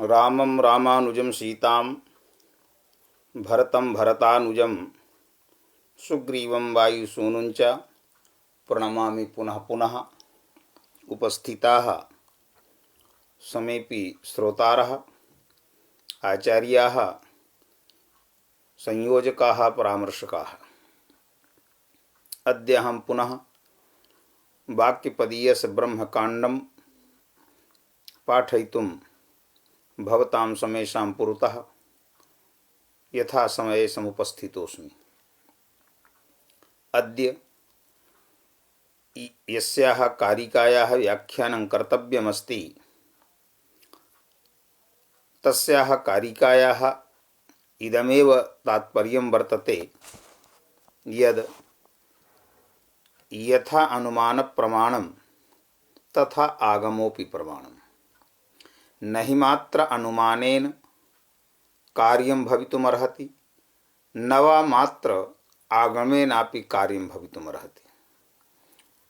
रामं रामानुजं सीतां भरतं भरतानुजं सुग्रीवं वायुसूनुंच प्रणमामि पुनः पुनः। उपस्थिताः समेपि श्रोतारः आचार्याः संयोजकाः परामर्शकाः। अद्य अहं पुनः वाक्यपदीयस्य ब्रह्मकाण्डं पाठयितुं भवतां समेषां पुरतः यथा समये समुपस्थितोऽस्मि। अद्य यस्याः कारिकायाः व्याख्यानं कर्तव्यमस्ति तस्याः कारिकायाः इदमेव तात्पर्यं वर्तते यद् यथा अनुमान प्रमाणं तथा आगमोपि प्रमाणं। न हि मात्र अनुमानेन कार्यं भवितुमर्हति न वा मात्र आगमेनापि कार्यं भवितुमर्हति।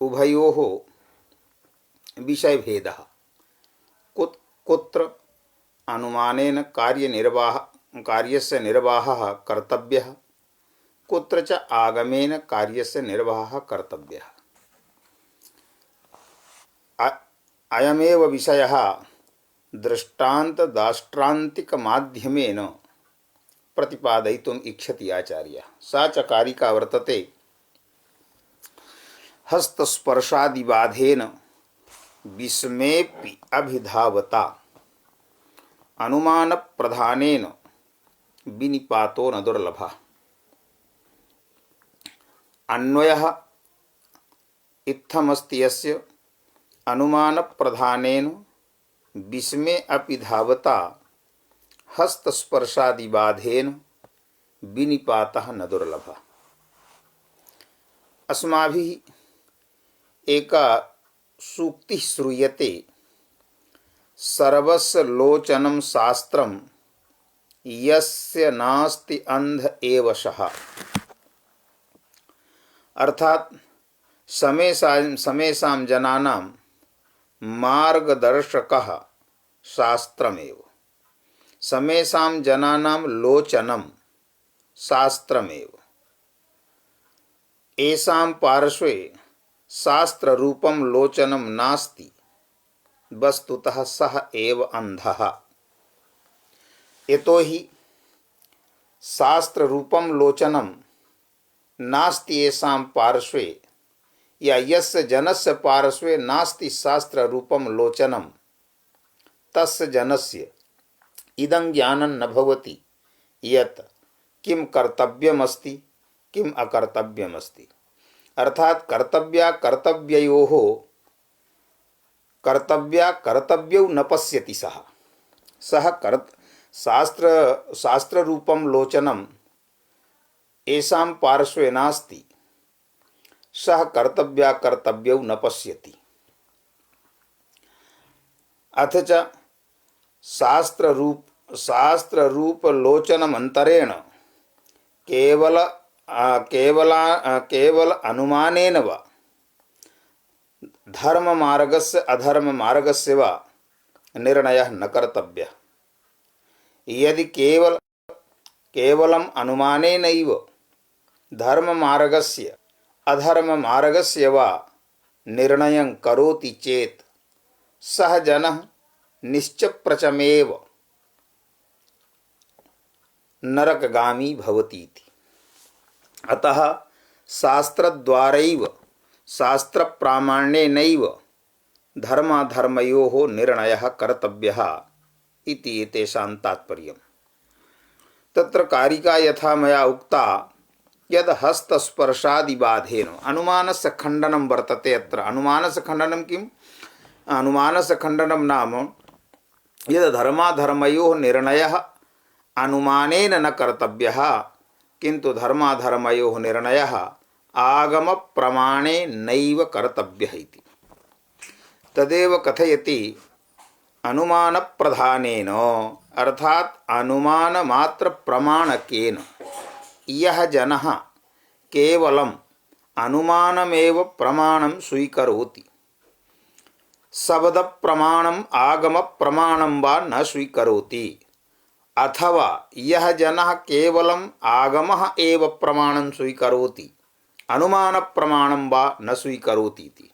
उभयोः विषयभेदः। कुत्र अनुमानेन कार्यस्य निर्वाहः कर्तव्यः, कुत्र च आगमेन कार्यस्य निर्वाहः कर्तव्यः। अयमेव विषयः दृष्टान्तदाष्ट्रान्तिकमाध्यमेन प्रतिपादयितुम् इच्छति आचार्यः। सा च कारिका वर्तते हस्तस्पर्शादिबाधेन विस्मेऽपि अभिधावता अनुमानप्रधानेन विनिपातो न दुर्लभः। अन्वयः इत्थमस्ति यस्य अनुमानप्रधानेन विस्मे अपि धावता हस्तस्पर्शादिबाधेन विनिपातः न दुर्लभः। अस्माभिः एका सूक्तिः श्रूयते, सर्वस्य लोचनं शास्त्रं यस्य नास्ति अंध एव सः। अर्थात समेषां जनानां मार्गदर्शकः शास्त्रमेव, समेषां जनानां लोचनं शास्त्रमेव। येषां पार्श्वे शास्त्ररूपं लोचनं नास्ति वस्तुतः सः एव अंधः। यतो हि शास्त्ररूपं लोचनं नास्ति येषां पार्श्वे, या यस्य जनस्य पार्श्वे नास्ति शास्त्ररूपं लोचनं, तस्य जनस्य इदं ज्ञानं न भवति यत् किं कर्तव्यमस्ति किं अकर्तव्यमस्ति। अर्थात कर्तव्ययोः कर्तव्यौ न पश्यति सः शास्त्ररूपं लोचनं येषां पार्श्वे नास्ति, सः कर्तव्यौ न पश्यति। अथ च शास्त्ररूपलोचनमन्तरेण केवल अनुमानेन वा धर्ममार्गस्य अधर्ममार्गस्य वा निर्णयः न कर्तव्यः। यदि केवलम् अनुमानेनैव धर्ममार्गस्य अधर्ममार्गस्य वा निर्णयं करोति चेत् सः जनः निश्चप्रचमेव नरकगामी भवतीति। अतः शास्त्रद्वारैव शास्त्रप्रामाण्येनैव धर्माधर्मयोः निर्णयः कर्तव्यः इति एतेषां तात्पर्यम्। तत्र कारिका यथा मया उक्ता यद् हस्तस्पर्शादिबाधेन अनुमानस्य खण्डनं वर्तते। अत्र अनुमानस्य खण्डनं किम्? अनुमानस्य खण्डनं नाम यद् धर्माधर्मयोः निर्णयः अनुमानेन न कर्तव्यः, किन्तु धर्माधर्मयोः निर्णयः आगम प्रमाणे नैव कर्तव्यः इति। तदेव कथयति अनुमान प्रधानेन, अर्थात अनुमान मात्र प्रमाणकेन यः जनः केवलम् अनुमानमेव प्रमाणं स्वीकरोति शब्द प्रमाणम आगम प्रमाणम वा न स्वीकरोति, अथवा यह जनः केवलम आगमः एव प्रमाणं स्वीकरोति अनुमान प्रमाणं वा न स्वीकरोति इति।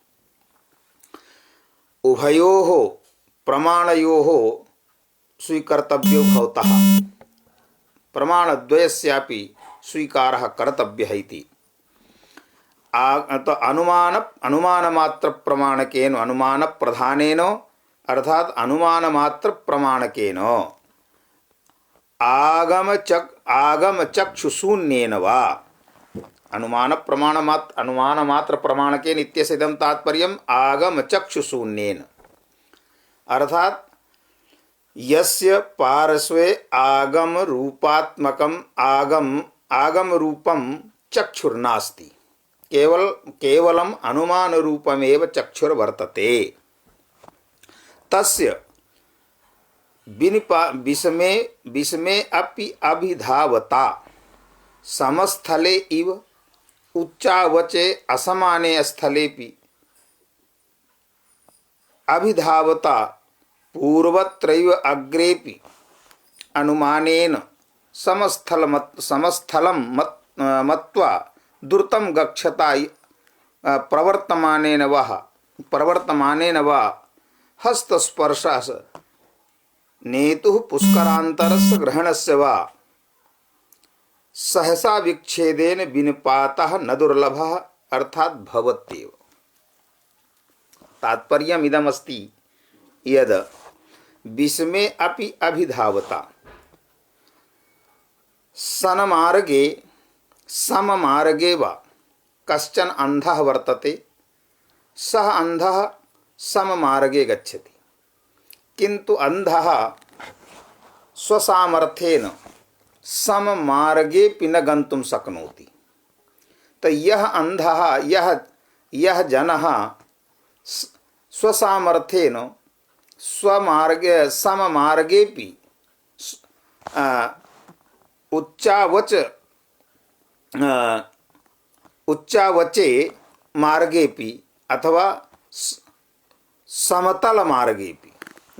उभयोः प्रमाणयोः स्वीकर्तव्यो भवतः, प्रमाणद्वयस्यापि स्वीकारः कर्तव्यः इति। तो अनुमान मात्र प्रमाणकेन अनुमान प्रधानेन अर्थात अनुमान मात्र प्रमाणकेन आगम चक्षुशून्येन वा, अनुमान मात्र प्रमाणकेन इत्यस्य इदं तात्पर्यम् आगम चक्षुशून्येन, अर्थात यस्य पार्श्वे आगम रूपात्मकम आगम रूपम चक्षुर्नास्ति, केवलम अनुमान रूपमेव चक्षुर्वर्तते, तस्य विस्मे अपि अभिधावता समस्थले इव उच्चावचे असमाने स्थलेपि अभिधावता पूर्वत्रैव अग्रेपि अनुमानेन समस्थलं मत्वा द्रुतं गच्छता प्रवर्तमानेन वा हस्तस्पर्शस नेतुः पुष्करान्तरस्य ग्रहणस्य वा सहसा विच्छेदेन विनिपातः न दुर्लभः अर्थात भवत्येव। तात्पर्यमिदमस्ति यद् विस्मे अपि अभिधावता सनमार्गे सममार्गे वा कश्चन अंधः वर्तते, सः अंधः सममार्गे गच्छति, किंतु अंधः स्वसामर्थ्येन सममार्गेऽपि न गन्तुं शक्नोति। तो यह अंधः यह जनः स्वसामर्थ्येन सममार्गेऽपि उच्चावचे मार्गेऽपि अथवा समतल मार्गेऽपि,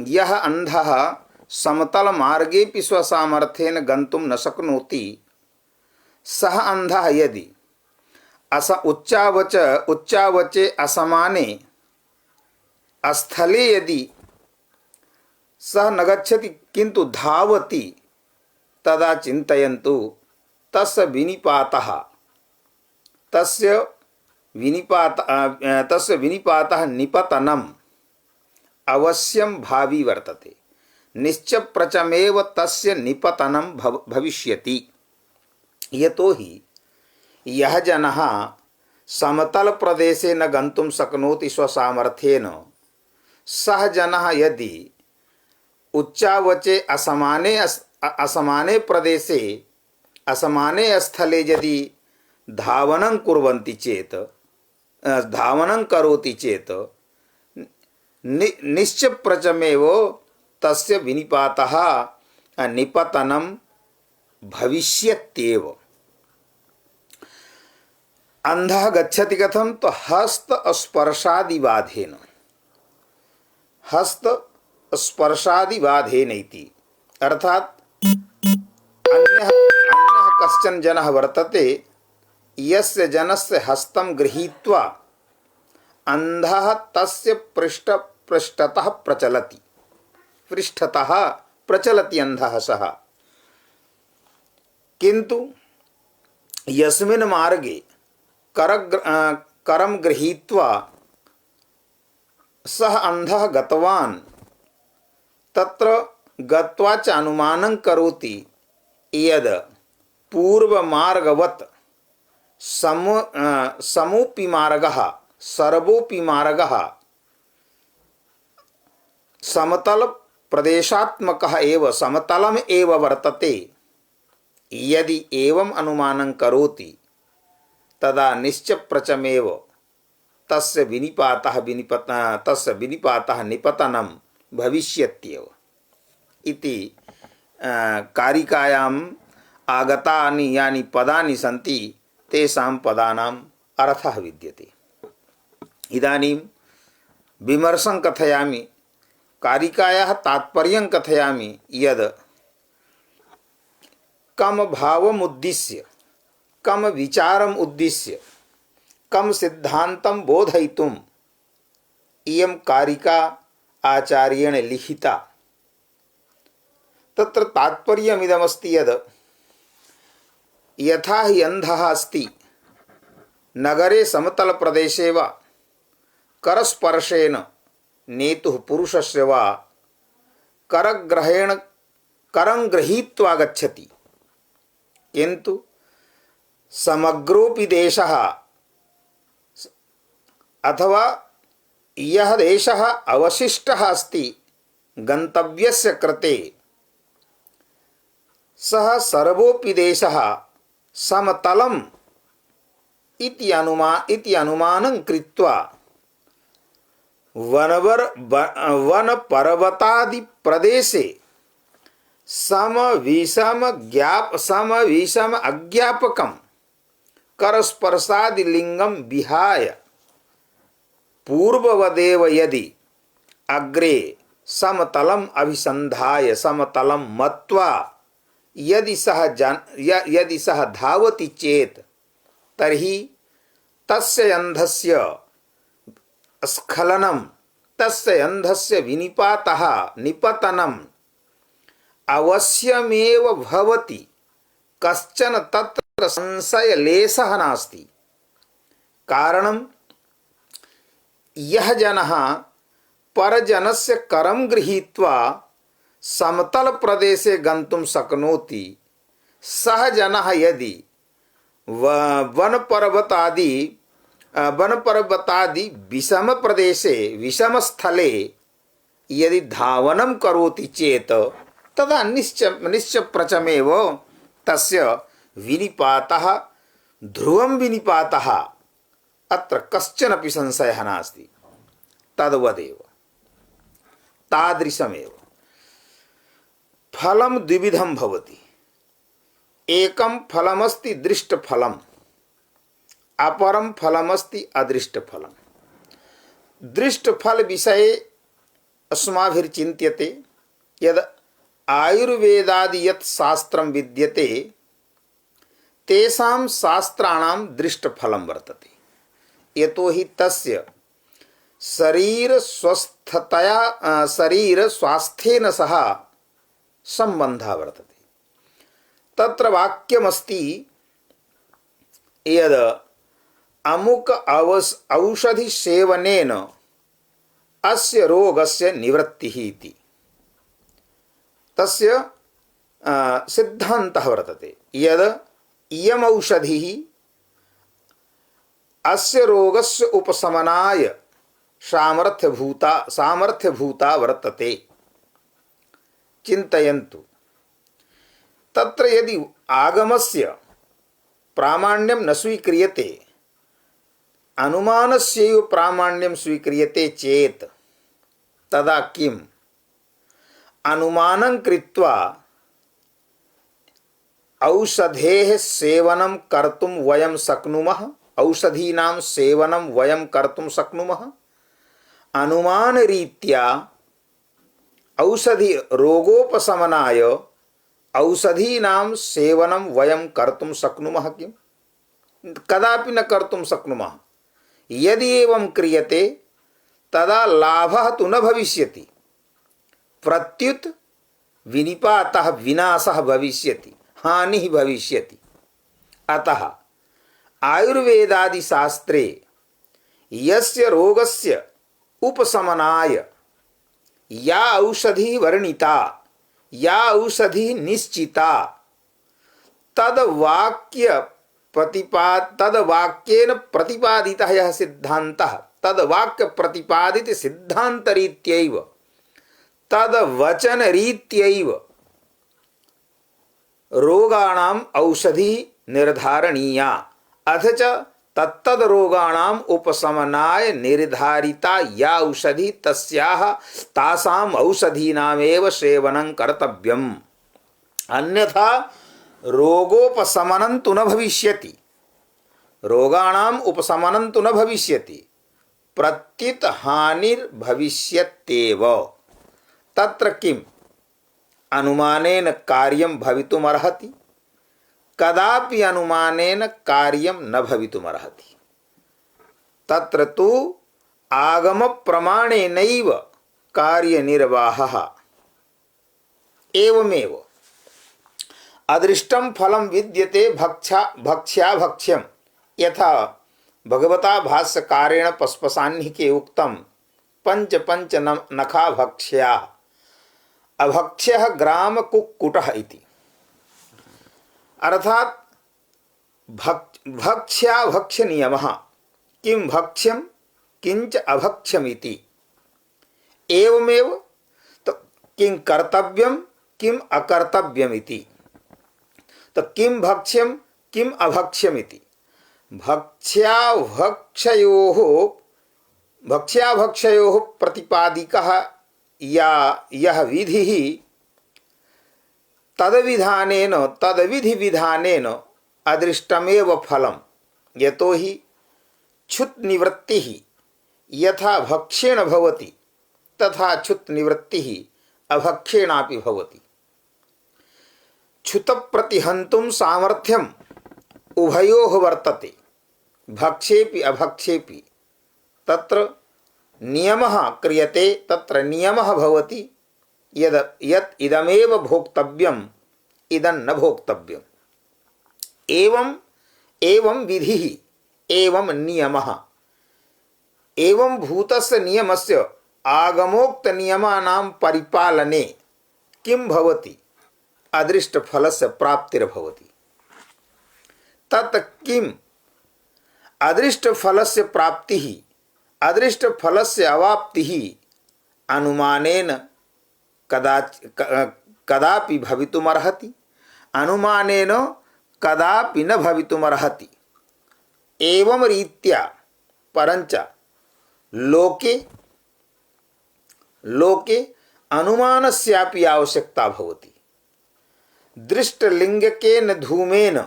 यह अंधः समतल मार्गेऽपि स्वसामर्थ्येन गन्तुं न शक्नोति, सः अंधः यदि उच्चावचे असमाने स्थले यदि सः न गच्छति किंतु धावति, तदा चिन्तयन्तु तस्य विनिपातः निपतनम् अवश्यं भावी वर्तते, निश्चप्रचमेव तस्य निपतनं भविष्यति। यतोहि यह जनः समतल प्रदेशे न गन्तुं शक्नोति स्वसामर्थ्येन, सः जनः यदि उच्चावचे असमाने प्रदेशे असमाने स्थले यदि धावनं करोति चेत निश्चप्रचमेव तस्य विनिपातः निपतनं भविष्यत्येव। अंधः गच्छति कथं, तो हस्तस्पर्शादिबाधेन इति, अर्थात अन्यः कश्चन जनः वर्तते, यस्य जनस्य हस्तं गृहीत्वा अंधः तस्य पृष्ठतः प्रचलति अंधः सः, किंतु यस्मिन् मार्गे करं गृहीत्वा सः अंधः गतवान्, तत्र गत्वा च अनुमानं करोति यद् पूर्वमार्गवत् समोऽपि मार्गः सर्वोऽपि मार्गः समतल प्रदेशात्मकः एव समतलम एव वर्तते। यदि एवं अनुमानं करोति तदा निश्चप्रचमेव तस्य विनिपातः निपतनं भविष्यत्येव इति कारिकायाम् आगतानि यानि पदानि सन्ति तेषां पदानाम् अर्थः विद्यते। इदानीं विमर्शं कथयामि, कारिकायाः तात्पर्यं कथयामि यद् कम भावम् उद्दिश्य, कम विचारम् उद्दिश्य, कम सिद्धान्तं बोधयितुम् इयं कारिका आचार्येण लिखिता। तत्र तात्पर्यमिदमस्ति यद् यथा हि अन्धः अस्ति नगरे समतलप्रदेशे वा करस्पर्शेन नेतुः पुरुषस्य वा करग्रहेण करं गृहीत्वा गच्छति, किन्तु समग्रोऽपि देशः अथवा यः देशः अवशिष्टः अस्ति गन्तव्यस्य कृते, सः सर्वोऽपि देशः समतलम् इति अनुमानं कृत्वा वनपर्वतादि प्रदेशे समविषम अज्ञापकं करस्पर्शादि लिंगं विहाय पूर्ववदेव यदि अग्रे समतलम् अभिसन्धाय समतलं मत्वा यदि सः धावति चेत् तर्हि तस्य अंधस्य स्खलनं, तस्य अंधस्य विनिपातः निपतनम् अवश्यमेव भवति, कश्चन तत्र संशयलेशः नास्ति। कारणं यः जनः परजनस्य करं गृहीत्वा समतल प्रदेशे गन्तुं शक्नोति, सः जनः यदि वनपर्वतादि विषम प्रदेशे विषमस्थले यदि धावनं करोति चेत् तदा निश्चप्रचमेव तस्य विनिपातः ध्रुवं विनिपातः अत्र कश्चनपि संशयः नास्ति। तद्वदेव तादृशमेव फलं द्विविधं भवति। एकं फलमस्ति दृष्टफलम्, अपरं फलमस्ति अदृष्टफलम्। दृष्टफल विषये अस्माभिर्चिन्त्यते यद् आयुर्वेदादि यत् शास्त्रं विद्यते तेषां शास्त्राणां दृष्टफलं वर्तते, यतोहि तस्य शरीर स्वास्थ्येन सह सम्बन्धः वर्तते। तत्र वाक्यमस्ति यद् अमुक औषधि सेवनेन अस्य रोगस्य निवृत्तिः इति। तस्य सिद्धान्तः वर्तते यद् इयम् औषधिः अस्य रोगस्य उपशमनाय सामर्थ्यभूता वर्तते। चिन्तयन्तु, तत्र यदि आगमस्य प्रामाण्यं न स्वीक्रियते, अनुमानस्यैव प्रामाण्यं स्वीक्रियते चेत् तदा किम्? अनुमानं कृत्वा औषधेः सेवनं कर्तुं वयं शक्नुमः, औषधीनां सेवनं वयं कर्तुं शक्नुमः। अनुमानरीत्या औषधि रोगोपशमनाय औषधीनां सेवनं वयं कर्तुं शक्नुमः किम्? कदापि न कर्तुं शक्नुमः। यदि एवं क्रियते तदा लाभः तु न भविष्यति, प्रत्युत विनिपातः विनाशः भविष्यति, हानिः भविष्यति। अतः आयुर्वेदादि शास्त्रे यस्य रोगस्य उपशमनाय या औषधि वर्णिता, या औषधि निश्चिता, तद्वाक्येन प्रतिपादितः यः सिद्धान्तः, तद्वाक्य प्रतिपादित सिद्धान्तरीत्यैव तद्वचनरीत्यैव रोगाणाम् औषधि निर्धारणीया, अथ च तत्तद् रोगाणाम् उपशमनाय निर्धारिता या औषधि तस्याः तासाम् औषधीनामेव सेवनं कर्तव्यम्। अन्यथा रोगोपशमनं तु न भविष्यति, रोगाणाम् उपशमनं तु न भविष्यति, प्रत्युत हानिर्भविष्यत्येव। तत्र किम अनुमानेन कार्यं भवितुमर्हति, कदापि अनुमानेन कार्यं न भवितुमर्हति। तत्र तु आगम प्रमाणेनैव कार्यनिर्वाहः। एवमेव अदृष्टं फलं विद्यते भक्ष्याभक्ष्यं, यथा भगवता भाष्यकारेण पस्पशाह्निके उक्तं पंच पंच नखा भक्ष्या अभक्ष्यः ग्राम कुक्कुटः इति। अर्थात भक्ष्याभक्ष्य नियमः किं भक्ष्यं किंच अभक्ष्यमिति। एवमेव तो किं कर्तव्यं किम अकर्तव्यमिति। तो किं भक्ष्यं किम अभक्ष्यमिति भक्ष्याभक्ष्ययोः प्रतिपादिकः या यः विधिः तदविधानेन तदविधिविधानेन अदृष्टमेव फलं, यतो हि क्षुत् निवृत्तिः यथा भक्ष्येण भवति तथा क्षुत् निवृत्तिः अभक्ष्येणापि भवति। क्षुत प्रतिहन्तुं सामर्थ्यम् उभयोः वर्तते, भक्ष्येपि अभक्ष्येपि। तत्र नियमः क्रियते, तत्र नियमः भवति यत् इदमेव भोक्तव्यम् इदं न भोक्तव्यम्। एवं विधिः एवं नियमः। एवं भूतस्य नियमस्य आगमोक्त नियमानां परिपालने किं भवति, अदृष्टफलस्य प्राप्तिर्भवति। तत् किम् अदृष्टफलस्य प्राप्तिः अदृष्टफलस्य अवाप्तिः अनुमानेन कदापि भवितुमर्हति, अनुमानेन कदापि न भवितुमर्हति। एवं रीत्या परंच लोके अनुमानस्यापि आवश्यकता भवति। दृष्टलिंगकेन धूमेन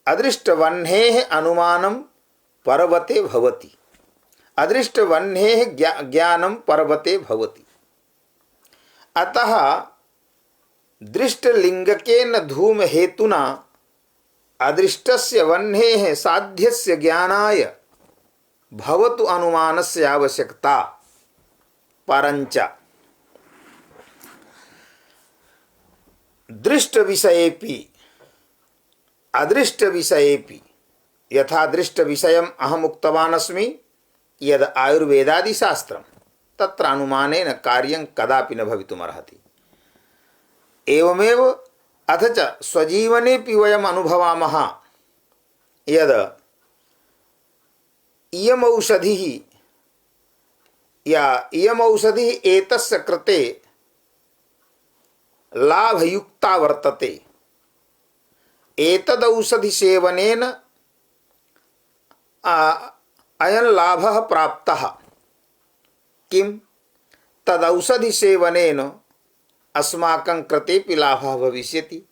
अदृष्टवह्नेः अनुमानं पर्वते भवति, अदृष्टवह्नेः ज्ञानं पर्वते भवति। अतः दृष्टलिंगकेन धूम हेतुना अदृष्टस्य वह्नेः साध्यस्य ज्ञानाय भवतु अनुमानस्य आवश्यकता। परंच दृष्ट विषयेपि अदृष्ट विषयेपि, यथा दृष्ट विषयम् अहम् उक्तवान् अस्मि यद् आयुर्वेदादि शास्त्रं, तत्र अनुमानेन कार्यं कदापि न भवितुमर्हति। एवमेव अथ च स्वजीवनेपि वयम् अनुभवामः यद् इयम् औषधिः एतस्य कृते लाभयुक्ता वर्तते। एतदौषधिसेवनेन अयं लाभः प्राप्तः। किं तदौषधिसेवनेन अस्माकं कृतेपि लाभः भविष्यति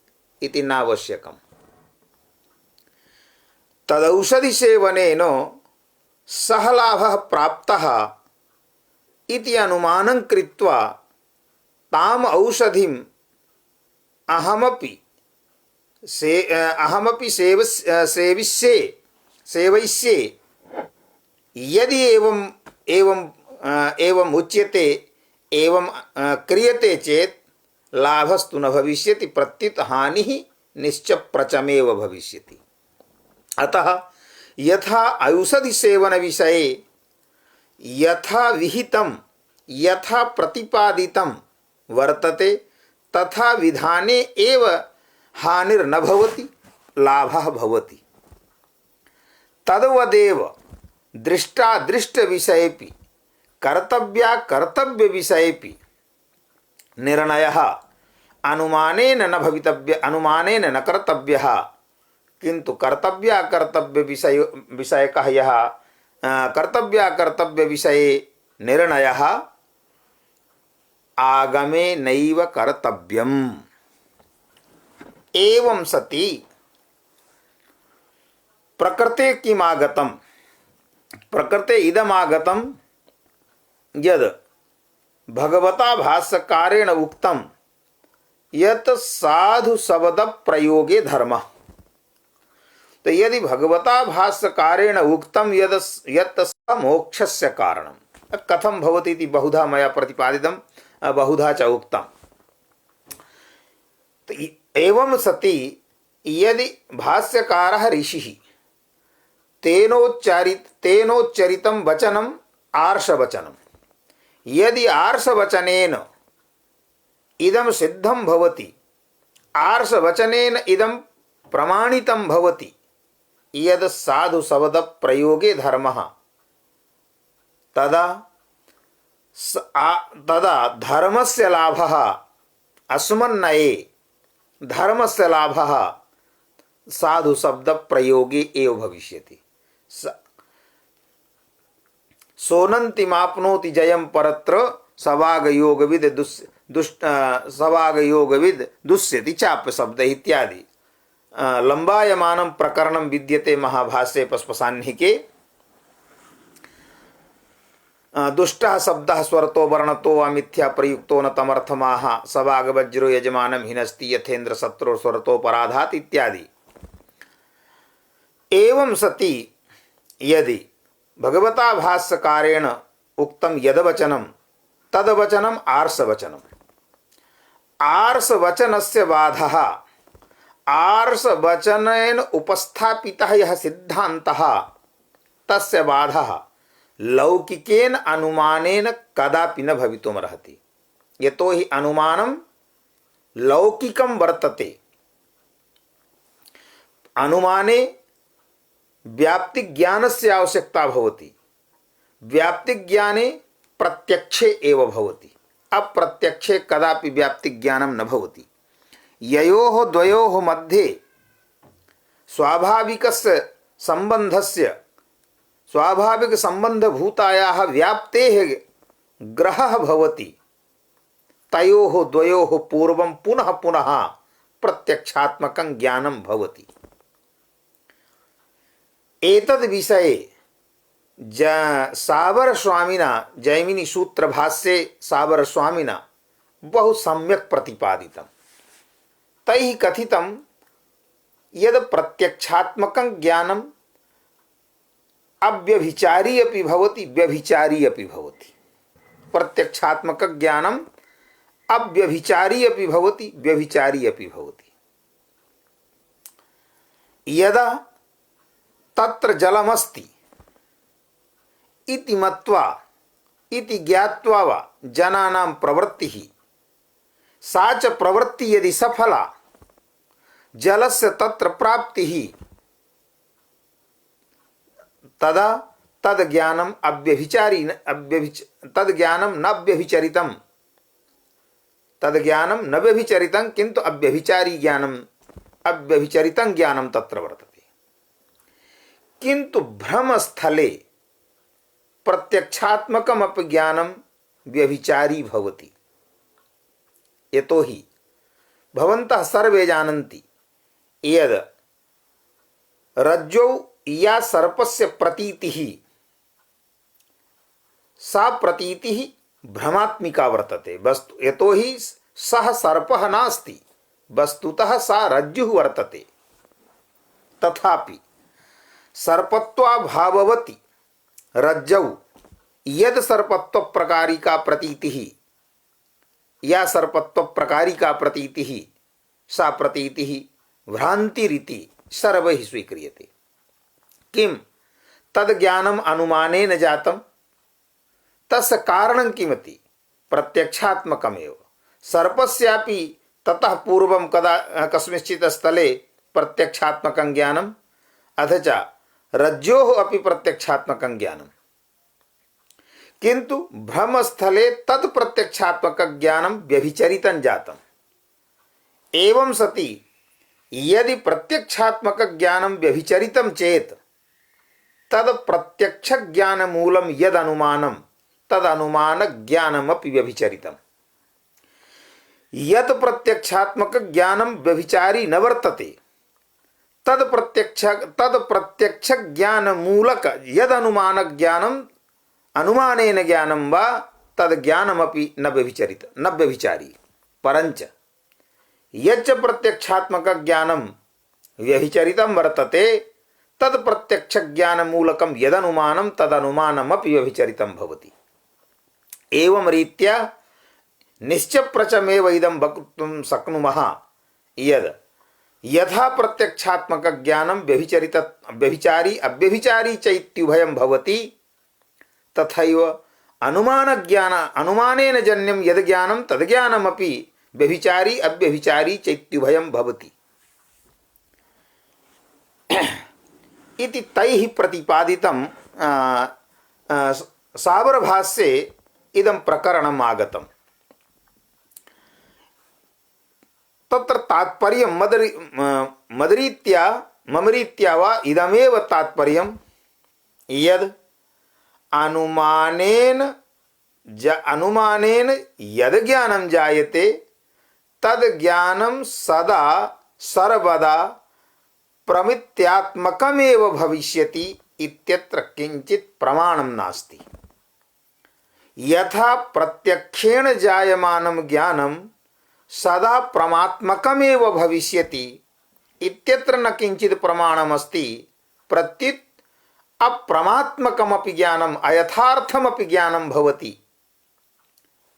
इति नावश्यकम्। तदौषधिसेवनेन सः लाभः प्राप्तः इति अनुमानं कृत्वा ताम् औषधिम् अहमपि सेवयिष्ये। यदि एवं उच्यते, एवं क्रियते चेत् लाभस्तु न भविष्यति, प्रत्युत हानिः निश्चप्रचमेव भविष्यति। अतः यथा औषधि सेवन विषये यथा विहितं यथा प्रतिपादितं वर्तते तथा विधाने एव हानिर्न भवति, लाभः भवति। तद्वदेव दृष्टादृष्ट विषयेपि कर्तव्य विषयेपि निर्णयः अनुमानेन न भवितव्य, अनुमानेन न कर्तव्यः, किंतु कर्तव्य विषयकः यः कर्तव्य विषये निर्णयः आगमे नैव कर्तव्यम्। एवं सति प्रकृते किमागतम, प्रकृते इदमागतम यद भगवता भाष्यकारेण उक्तम यत साधु शब्द प्रयोगे धर्म। तो यदि भगवता भाष्यकारेण उक्तम यद यत् मोक्षस्य कारणम कथम भवति इति बहुधा मया प्रतिपादितम, बहुधा च उक्तम। तो एवं सति यदि भाष्यकारः ऋषिः तेनोच्चरितं वचनम आर्षवचनम, यदि आर्षवचनेन इदं सिद्धं भवति, आर्षवचनेन इदं प्रमाणितं भवति यद साधु शब्द प्रयोगे धर्मः, तदा धर्मस्य लाभः अस्मन्नये, धर्मस्य लाभः साधु शब्द प्रयोगे एव भविष्यति। सोनन्तिमाप्नोति जयं परत्र सवागयोगविद सवागयोगविद दुष्यति चाप्य शब्द इत्यादि लंबायमानं प्रकरणं विद्यते महाभाष्ये पस्पसाह्निके। दुष्टः शब्दः स्वरतो वर्णतो वा मिथ्या प्रयुक्तो न तमर्थमाह सवागवज्रो यजमानं हिनस्ति यथेन्द्र शत्रो स्वरतो पराधात इत्यादि। एवं सति यदि भगवता भाष्यकारेण उक्तं यदवचनं तदवचनम् आर्षवचनम्, आर्षवचनस्य बाधः आर्षवचनेन उपस्थापितः यः सिद्धान्तः तस्य बाधः लौकिकेन अनुमानेन कदापि न भवितुमर्हति। यतो हि अनुमानं लौकिकं वर्तते, अनुमाने व्याप्तिज्ञानस्य आवश्यकता भवति, व्याप्तिज्ञाने प्रत्यक्षे एव भवति, अप्रत्यक्षे कदापि व्याप्तिज्ञानं न भवति। ययोः द्वयोः मध्ये स्वाभाविकस्य सम्बन्धस्य स्वाभाविकसम्बन्धभूतायाः व्याप्तेः ग्रहः भवति, तयोः द्वयोः पूर्वं पुनः पुनः प्रत्यक्षात्मकं ज्ञानं भवति। एतद् विषये साबरस्वामिना जैमिनी सूत्र भाष्ये साबरस्वामिना बहु सम्यक् प्रतिपादितं। तैः कथितं यद् प्रत्यक्षात्मकं ज्ञानम् अव्यभिचारी अपि भवति व्यभिचारी अपि भवति। प्रत्यक्षात्मकं ज्ञानम् अव्यभिचारी अपि भवति व्यभिचारी अपि भवति। यदा तत्र जलमस्ति इति मत्वा इति ज्ञात्वा वा जनानां प्रवृत्तिः सा च प्रवृत्ति यदि सफला जलस्य तत्र प्राप्तिः तदा तद् ज्ञानम् अव्यभिचारी तद् ज्ञानं न व्यभिचरितं, तद् ज्ञानं न व्यभिचरितं किन्तु अव्यभिचारी ज्ञानम् अव्यभिचरितं ज्ञानं तत्र वर्तते। किन्तु भ्रमस्थले प्रत्यक्षात्मकमपि ज्ञानं व्यभिचारी भवति। यतो हि भवन्तः सर्वे जानन्ति यद् रज्जौ या सर्पस्य प्रतीतिः सा प्रतीतिः भ्रमात्मिका वर्तते वस्तु, यतो हि सः सर्पः नास्ति, वस्तुतः सा रज्जुः वर्तते। तथापि सर्पत्वाभाववति रज्जौ यद सर्पत्व प्रकारिका प्रतीतिः या सर्पत्व प्रकारिका प्रतीतिः सा प्रतीतिः भ्रांतिरिति सर्वैः स्वीक्रियते। किम तद् ज्ञानम् अनुमानेन जातं, तस्य कारणं किमति प्रत्यक्षात्मकमेव। सर्पस्यापि ततः पूर्वं कदा कस्मिंश्चित् स्थले प्रत्यक्षात्मकं ज्ञानम् अथ च रज्जोः अपि प्रत्यक्षात्मकं ज्ञानम्, किन्तु भ्रमस्थले तत् प्रत्यक्षात्मकं ज्ञानं व्यभिचरितं जातम्। एवं सति यदि प्रत्यक्षात्मकं ज्ञानं व्यभिचरितं चेत् तद् प्रत्यक्षज्ञानमूलं यदनुमानं तदनुमानज्ञानमपि व्यभिचरितम्। यत् प्रत्यक्षात्मकज्ञानं व्यभिचारी न वर्तते तद प्रत्यक्ष ज्ञान मूलक यद अनुमान ज्ञानम अनुमानेन ज्ञानम वा तद ज्ञानमपि न व्यभिचारी परंच यच्च प्रत्यक्षात्मक ज्ञानम व्यभिचरितं वर्तते तद प्रत्यक्ष ज्ञान मूलकम यदनुमानम तदनुमानमपि व्यभिचरितं भवति। एवं रीत्या निश्चप्रचमेव इदं वक्तुं शक्नुमः यद यथा प्रत्यक्षात्मक ज्ञानम व्यभिचारी अव्यभिचारी चैत्युभयं भवति तथैव अनुमानेन जन्यं यद ज्ञानं तद ज्ञानमपि व्यभिचारी अव्यभिचारी चैत्युभयं भवति इति तैः प्रतिपादितं साबरभाष्ये इदं प्रकरणम् आगतम्। तत्र तात्पर्यं ममरीत्या वा इदमेव तात्पर्यं यद् अनुमानेन यद् ज्ञानं जायते तद् ज्ञानं सदा सर्वदा प्रमित्यात्मकमेव भविष्यति इत्यत्र किंचित् प्रमाणं नास्ति। यथा प्रत्यक्षेण जायमानं ज्ञानं सदा प्रमात्मकमेव भविष्यति इत्यत्र न किंचित् प्रमाणमस्ति। प्रत्युत अप्रमात्मकमपि ज्ञानम् अयथार्थमपि ज्ञानं भवति।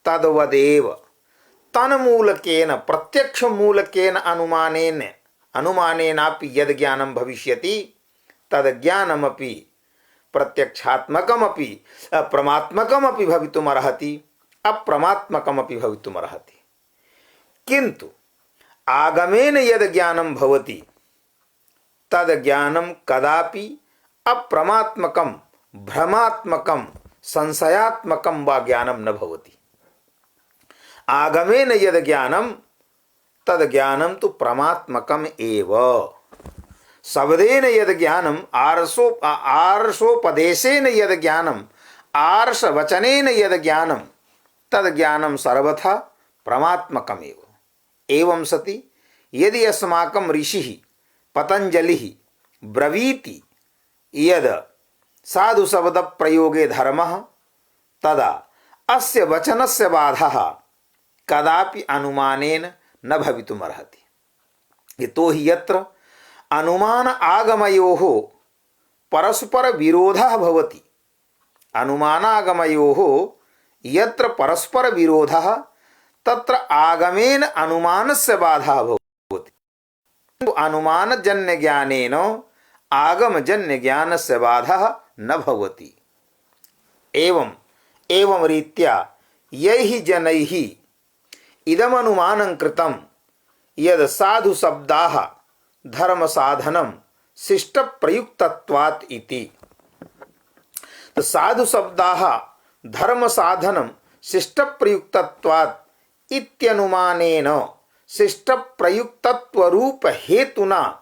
तद्वदेव तन्मूलकेन प्रत्यक्षमूलकेन अनुमानेनापि यद् ज्ञानं भविष्यति तद् ज्ञानमपि प्रत्यक्षात्मकमपि अप्रमात्मकमपि भवितुमर्हति अप्रमात्मकमपि भवितुमर्हति। किन्तु आगमेन यद् ज्ञानं भवति तद् ज्ञानं कदापि अप्रमात्मकं भ्रमात्मकं संशयात्मकं वा ज्ञानं न भवति। आगमेन यद् ज्ञानं तद् ज्ञानं तु प्रमात्मकम् एव। शब्देन यद् ज्ञानम् आर्षोपदेशेन यद् ज्ञानम् आर्षवचनेन यद् ज्ञानं तद् ज्ञानं सर्वथा प्रमात्मकमेव। एवं सति यदि अस्माकं ऋषिः पतञ्जलिः ब्रवीति यद् साधु शब्द प्रयोगे धर्मः तदा अस्य वचनस्य बाधः कदापि अनुमानेन न भवितुमर्हति। यतो हि यत्र अनुमान आगमयोः परस्पर विरोधः भवति। अनुमानागमयोः यत्र परस्पर विरोधः तत्र आगमेन अनुमानस्य बाधः भवति। अनुमानजन्य ज्ञानेन आगमजन्य ज्ञानस्य बाधः न भवति। एवं रीत्या यैः जनैः इदमनुमानं कृतं यद् साधु शब्दाः धर्म साधनं शिष्ट प्रयुक्तत्वात् इति। साधु शब्दाः धर्म साधनं शिष्ट प्रयुक्तत्वात् इत्यनुमानेन शिष्ट प्रयुक्तत्व रूप हेतुना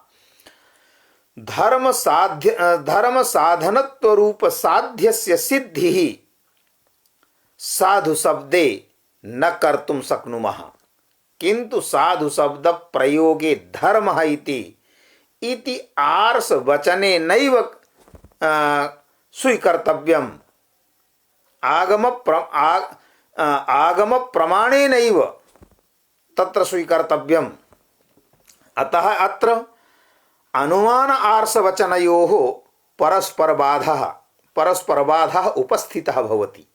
धर्म साधनत्व रूप साध्यस्य सिद्धिः साधु शब्दे न कर्तुं शक्नुमः। किंतु साधु शब्द प्रयोगे धर्मः इति आर्ष वचने नैव स्वीकर्तव्यम्। आगम प्रमाणेनैव तत्र स्वीकर्तव्यम्। अतः अत्र अनुमान आर्ष वचनयोः परस्पर बाधः उपस्थितः भवति।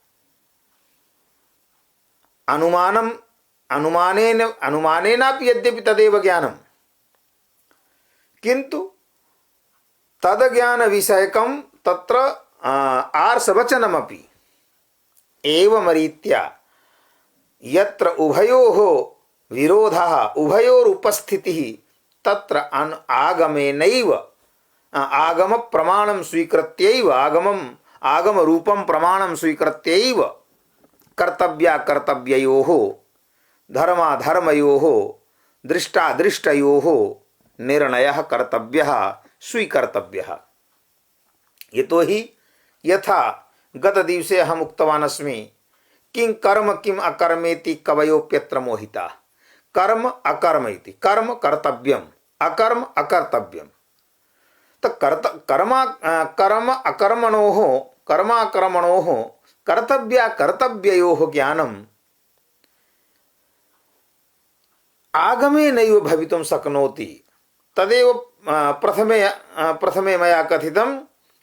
अनुमानेनापि यद्यपि तदेव ज्ञानं किंतु तद ज्ञान विषयकं तत्र आर्षवचनमपि। एवं रीत्या यत्र उभयोः विरोधः उभयोरुपस्थितिः तत्र आगमेनैव आगम प्रमाणं स्वीकृत्यैव आगम रूपं प्रमाणं स्वीकृत्यैव कर्तव्ययोः धर्माधर्मयोः दृष्टादृष्टयोः निर्णयः कर्तव्यः स्वीकर्तव्यः। यतो हि यथा गतदिवसे अहम् उक्तवान् अस्मि किं कर्म किम् अकर्मेति कवयोप्यत्र मोहिताः। कर्म अकर्म इति कर्म कर्तव्यम् अकर्म अकर्तव्यम् तो कर्म अकर्मणोः कर्माकर्मणोः कर्तव्योः ज्ञानम् आगमे नैव भवितुं शक्नोति। तदेव प्रथमे मया कथितं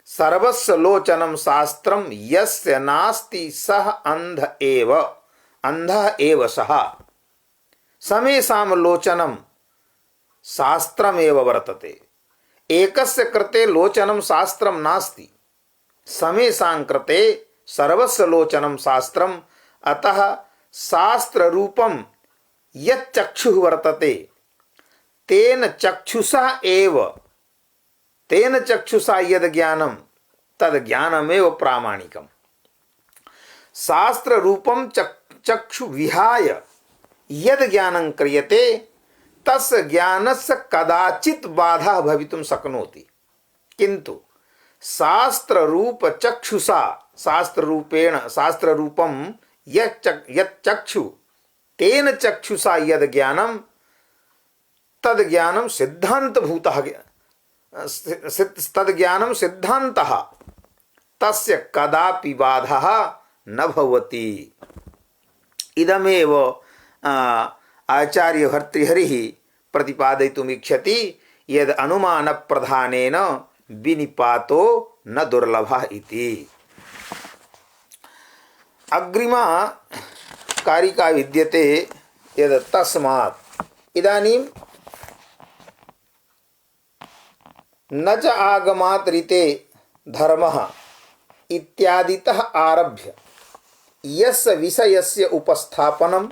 सर्वस्य लोचनं शास्त्रं यस्य नास्ति सः अंधः एव सः। समेषां लोचनं शास्त्रमेव वर्तते। एकस्य कृते लोचनं शास्त्रं नास्ति, समेषां कृते सर्वस्य लोचनं शास्त्रम्। अतः शास्त्ररूपं यच्चक्षुः वर्तते तेन चक्षुषा यद् ज्ञानं तद् ज्ञानमेव प्रामाणिकम्। शास्त्ररूपं चक्षु विहाय यद् ज्ञानं क्रियते तस्य ज्ञानस्य कदाचित् बाधा भवितुं शक्नोति, किन्तु शास्त्ररूप चक्षुषा शास्त्ररूपं यच्चक्षु तेन चक्षुषा यद् ज्ञानं तद् ज्ञानं सिद्धान्तभूतः तद् ज्ञानं सिद्धान्तः तस्य कदापि बाधः न भवति। इदमेव आचार्य भर्तृहरिः प्रतिपादयितुम् इच्छति यद् अनुमानप्रधानेन विनिपातो न दुर्लभः इति। अग्रिमा कारिका विद्यते यद् तस्मात् इदानीं न च आगमात् ऋते धर्मः इत्यादितः आरभ्य यस्य विषयस्य उपस्थापनम्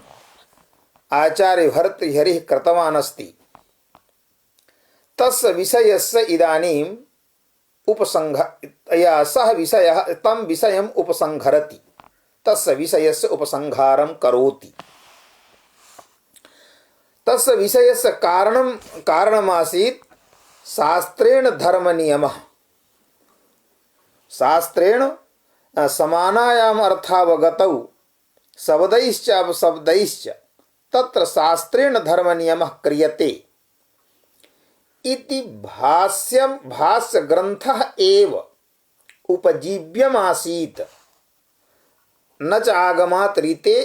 आचार्य भर्तृहरिः कृतवान् अस्ति तस्य विषयस्य इदानीम् सः विषयः तं विषयम् उपसंहरति, तस्य विषयस्य उपसंहारं करोति। तस्य विषयस्य कारणमासीत् शास्त्रेण धर्मनियमः। शास्त्रेण समानायाम अर्थावगतौ शब्दैश्च अपशब्दैश्च तत्र शास्त्रेण धर्मनियमः क्रियते इति भाष्य ग्रंथः एव उपजीव्यमासीत्। न च आगमात् ऋते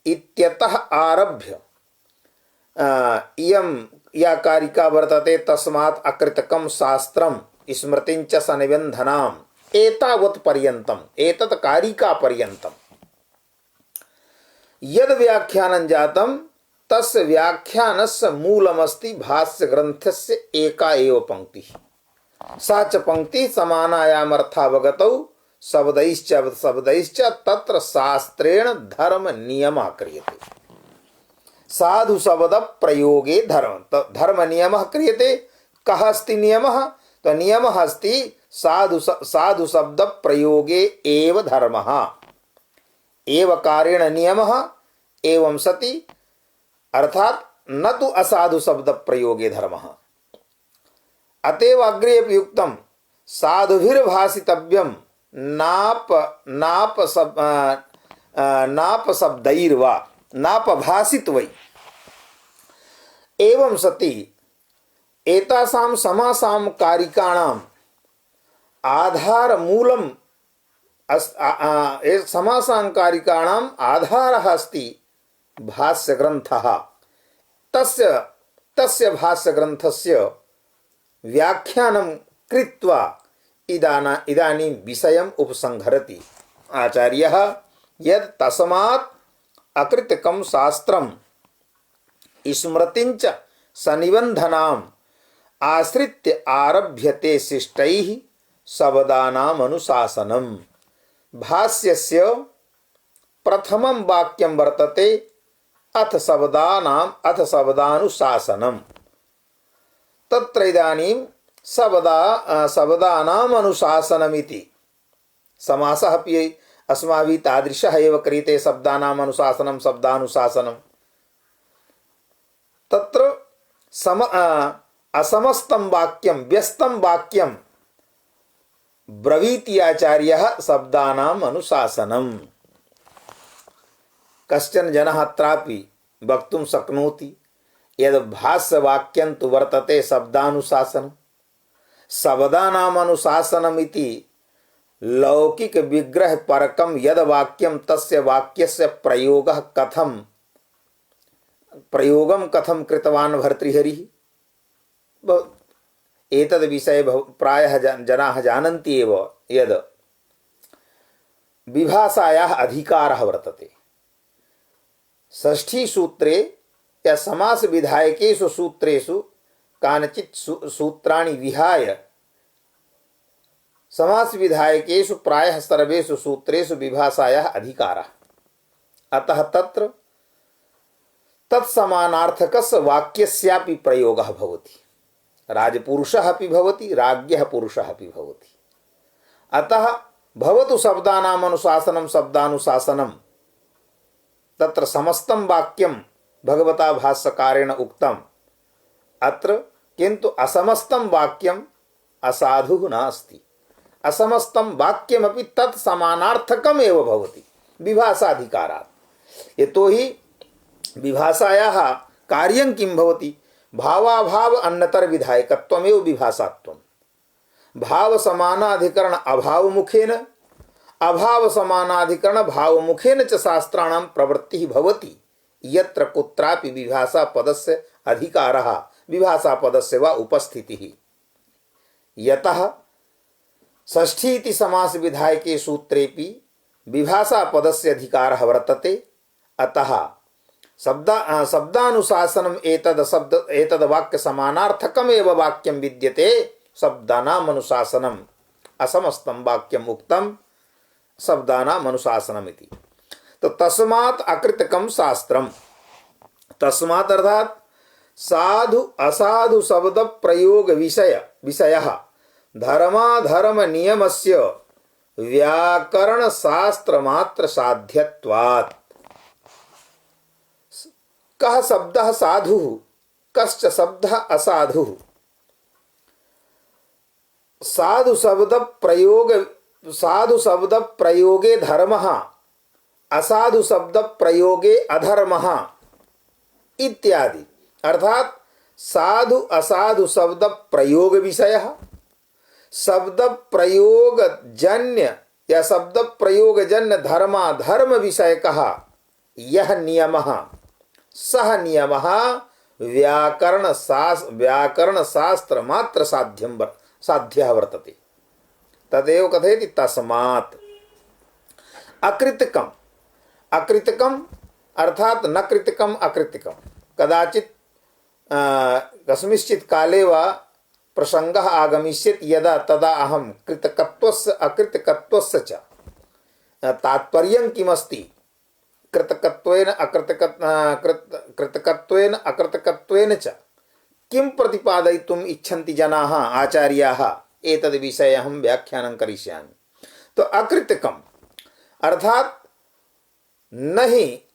इत्यतः आरभ्य इयं या कारिका वर्तते तस्मात् अकृतकं शास्त्रं स्मृतिञ्च सनिबन्धनाम् एतावत् पर्यन्तम् एतत् कारिका पर्यन्तम् यद् व्याख्यानं जातं तस्य व्याख्यानस्य मूलमस्ति भाष्य ग्रन्थस्य एका एव पंक्तिः। सा च पंक्तिः समानायामर्थावगतौ शब्दैश्च तत्र शास्त्रेण धर्म नियमः क्रियते। साधु शब्द प्रयोगे धर्म नियमः क्रियते। कः अस्ति नियमः? तो नियमः अस्ति साधु शब्द प्रयोगे एव धर्मः। एवकारेण नियमः एवं सति अर्थात न तो असाधु शब्द प्रयोगे धर्मः। अतएव अग्रे अपि उक्तं साधुभिर्भाषितव्यं नाप शब्दैर्वा नाप भाषित वै। एवं सति एतासां समासां कारिकाणाम् आधारमूलं समासां कारिकाणाम् आधारः अस्ति भाष्यग्रन्थः। तस्य भाष्यग्रन्थस्य व्याख्यानं कृत्वा इदानीं विषयम् उपसंहरति आचार्यः यत् तस्मात् अकृतकं शास्त्रं स्मृतिञ्च सनिबन्धनाम् आश्रित्य आरभ्यते शिष्टैः शब्दानाम् अनुशासनम्। भाष्यस्य प्रथमं वाक्यं वर्तते अथ शब्दानुशासनम्। तत्र इदानीं शब्दानाम् अनुशासनमिति समासः अपि अस्माभिः तादृशः एव क्रियते। शब्दानाम् अनुशासनं शब्दानुशासनं तत्र असमस्तं वाक्यं व्यस्तं वाक्यं ब्रवीति आचार्यः शब्दानाम् अनुशासनम्। कश्चन जनः अत्रापि वक्तुं शक्नोति यद् भाष्यवाक्यं तु वर्तते शब्दानुशासनं। शब्दानाम अनुशासनमिति लौकिक विग्रह परकम यद वाक्यम तस्य वाक्यस्य प्रयोगम कथम कृतवान् भर्तृहरिः। एतद् विषये प्रायः जनाः जानन्ति एव यद् विभाषायाः अधिकारः वर्तते। षष्ठी सूत्रे या समास विधायकेषु सूत्रेषु कानिचित् सूत्राणि विहाय समास विधायकेषु प्रायः सर्वेषु सूत्रेषु विभाषायाः अधिकारः। अतः तत्र तत्समानार्थकस्य वाक्यस्यापि प्रयोगः भवति। राजपुरुषः अपि भवति, राज्ञः पुरुषः अपि भवति। अतः भवतु शब्दानाम् अनुशासनं शब्दानुशासनं, तत्र समस्तं वाक्यं भगवता भाष्यकारेण उक्तम्। अत्र किन्तु असमस्तं वाक्यम् असाधुः नास्ति। असमस्तं वाक्यमपि तत् समानार्थकम् एव भवति विभाषाधिकारात्। यतोहि विभाषायाः कार्यं किं भवति? भावाभाव अन्यतर विधायकत्वमेव विभाषात्वम्। भाव समानाधिकरण अभावमुखेन, अभाव समानाधिकरण भावमुखेन च शास्त्राणां प्रवृत्तिः भवति। यत्र कुत्रापि विभाषा पदस्य अधिकारः विभाषा पदस्य वा उपस्थितिः। यतः षष्ठी इति समास विधायके सूत्रेपि विभाषा पदस्य अधिकारः वर्तते। अतः शब्दानुशासनम् एतद् वाक्य समानार्थकमेव वाक्यं विद्यते। शब्दानाम् अनुशासनम् असमस्तं वाक्यम् उक्तं शब्दानाम् अनुशासनम् इति। तो तस्मात् अकृतकं शास्त्रम्, तस्मात् अर्थात साधु असाधु शब्द प्रयोग विषयः धर्माधर्म नियमस्य व्याकरण शास्त्र मात्र साध्यत्वात्। कः शब्दः साधुः कश्च शब्दः असाधुः। साधु शब्द प्रयोगे धर्मः, असाधु शब्द प्रयोगे अधर्मः इत्यादि। अर्थात साधु असाधु शब्द प्रयोग विषयः, शब्द प्रयोग जन्य या शब्द प्रयोग जन्य धर्माधर्म विषयकः यः नियमः सः नियमः व्याकरण शास्त्र मात्र साध्यः वर्तते। तदेव कथयति तस्मात् अकृतकम्। अकृतकम् अर्थात न कृतकम् अकृतकम्। कदाचित् कस्मिंश्चित् काले वा प्रसंगः आगमिष्यति यदा तदा अहं कृतकत्वस्य अकृतकत्वस्य च तात्पर्यं किमस्ति, कृतकत्वेन अकृतकत्वेन च किं प्रतिपादयितुम् इच्छन्ति जनाः आचार्याः, एतद् विषये अहं व्याख्यानं करिष्यामि। तो अकृतकम् अर्थात न हि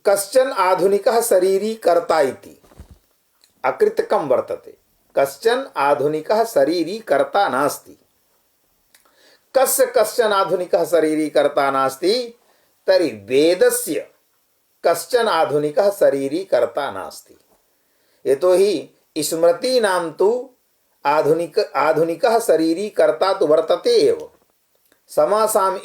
कश्चन आधुनिकः शरीरी कर्ता इति अकृतकं वर्तते। कश्चन आधुनिकः शरीरी कर्ता नास्ति। कश्चन आधुनिकः शरीरी कर्ता नास्ति तर्हि वेदस्य कश्चन आधुनिकः शरीरी कर्ता नास्ति। यतोहि स्मृतीनां तु आधुनिकः शरीरी कर्ता तु वर्तते एव। समासां